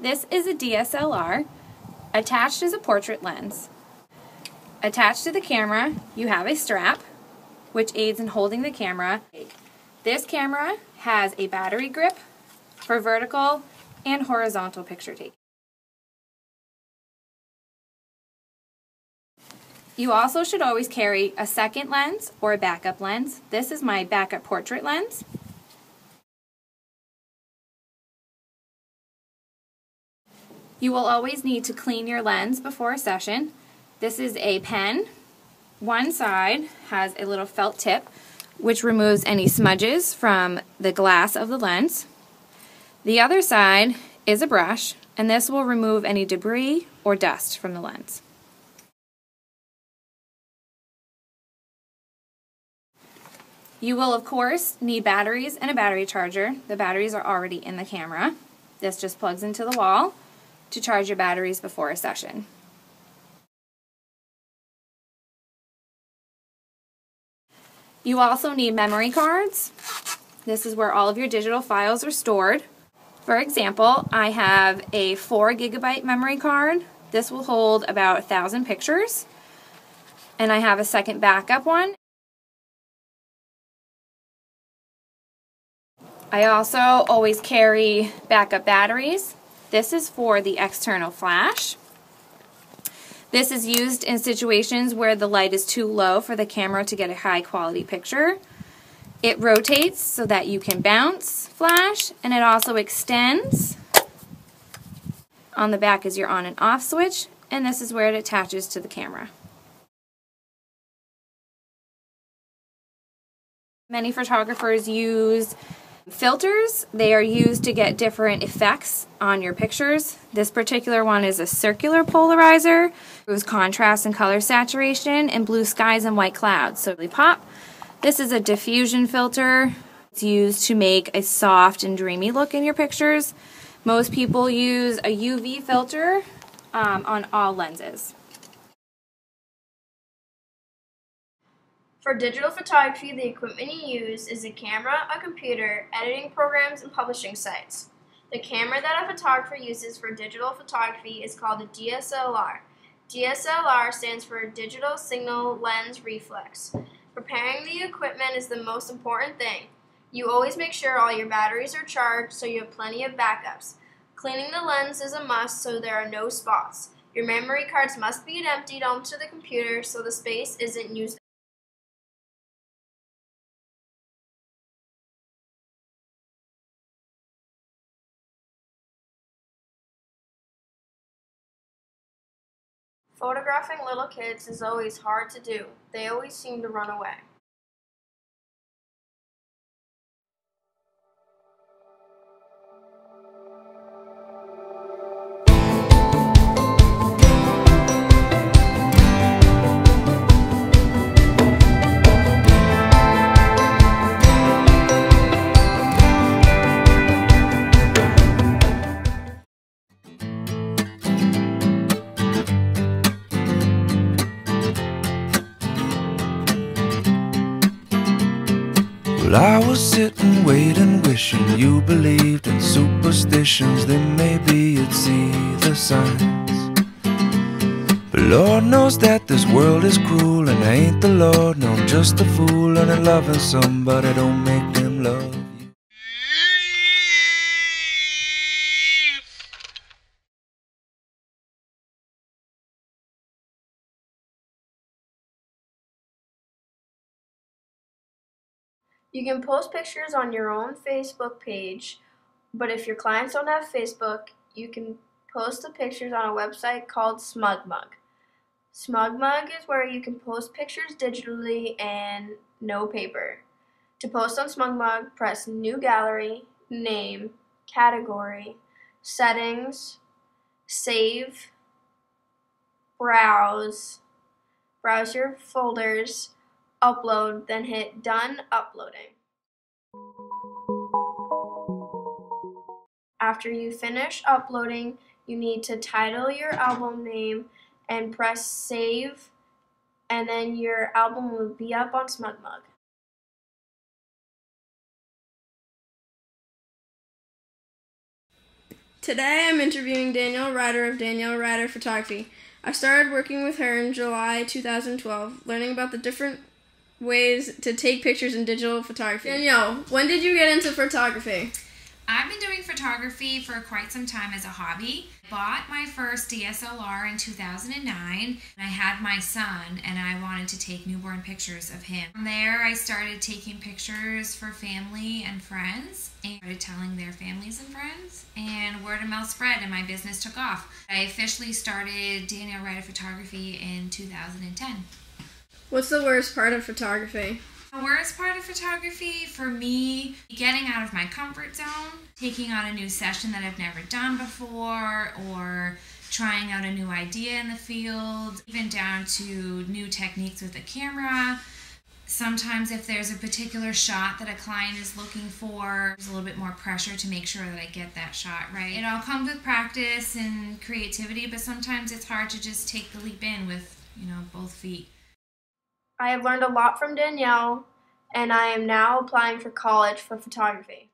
This is a DSLR. Attached is a portrait lens. Attached to the camera, you have a strap, which aids in holding the camera. This camera has a battery grip for vertical and horizontal picture taking. You also should always carry a second lens or a backup lens. This is my backup portrait lens. You will always need to clean your lens before a session. This is a pen. One side has a little felt tip which removes any smudges from the glass of the lens. The other side is a brush, and this will remove any debris or dust from the lens. You will, of course, need batteries and a battery charger. The batteries are already in the camera. This just plugs into the wall to charge your batteries before a session. You also need memory cards. This is where all of your digital files are stored. For example, I have a 4 GB memory card. This will hold about 1,000 pictures. And I have a second backup one. I also always carry backup batteries. This is for the external flash. This is used in situations where the light is too low for the camera to get a high quality picture. It rotates so that you can bounce flash, and it also extends. On the back is your on and off switch, and this is where it attaches to the camera. Many photographers use filters. They are used to get different effects on your pictures. This particular one is a circular polarizer. It improves contrast and color saturation in blue skies and white clouds, so really pop. This is a diffusion filter. It's used to make a soft and dreamy look in your pictures. Most people use a UV filter on all lenses. For digital photography, the equipment you use is a camera, a computer, editing programs, and publishing sites. The camera that a photographer uses for digital photography is called a DSLR. DSLR stands for Digital Signal Lens Reflex. Preparing the equipment is the most important thing. You always make sure all your batteries are charged so you have plenty of backups. Cleaning the lens is a must so there are no spots. Your memory cards must be emptied onto the computer so the space isn't used. Photographing little kids is always hard to do. They always seem to run away. Well, I was sitting, waiting, wishing you believed in superstitions. Then maybe you'd see the signs. But Lord knows that this world is cruel, and I ain't the Lord, no, I'm just a fool. And loving somebody don't make them love you. You can post pictures on your own Facebook page, but if your clients don't have Facebook, you can post the pictures on a website called SmugMug. SmugMug is where you can post pictures digitally and no paper. To post on SmugMug, press New Gallery, Name, Category, Settings, Save, Browse your folders, Upload, then hit Done Uploading. After you finish uploading, you need to title your album name and press Save, and then your album will be up on SmugMug. Today I'm interviewing Danielle Ryder of Danielle Ryder Photography. I started working with her in July 2012, learning about the different ways to take pictures in digital photography. Danielle, when did you get into photography? I've been doing photography for quite some time as a hobby. I bought my first DSLR in 2009, and I had my son, and I wanted to take newborn pictures of him. From there, I started taking pictures for family and friends, and started telling their families and friends, and word of mouth spread, and my business took off. I officially started Danielle Ryder Photography in 2010. What's the worst part of photography? The worst part of photography for me, getting out of my comfort zone, taking on a new session that I've never done before, or trying out a new idea in the field, even down to new techniques with the camera. Sometimes if there's a particular shot that a client is looking for, there's a little bit more pressure to make sure that I get that shot right. It all comes with practice and creativity, but sometimes it's hard to just take the leap in with, both feet. I have learned a lot from Danielle, and I am now applying for college for photography.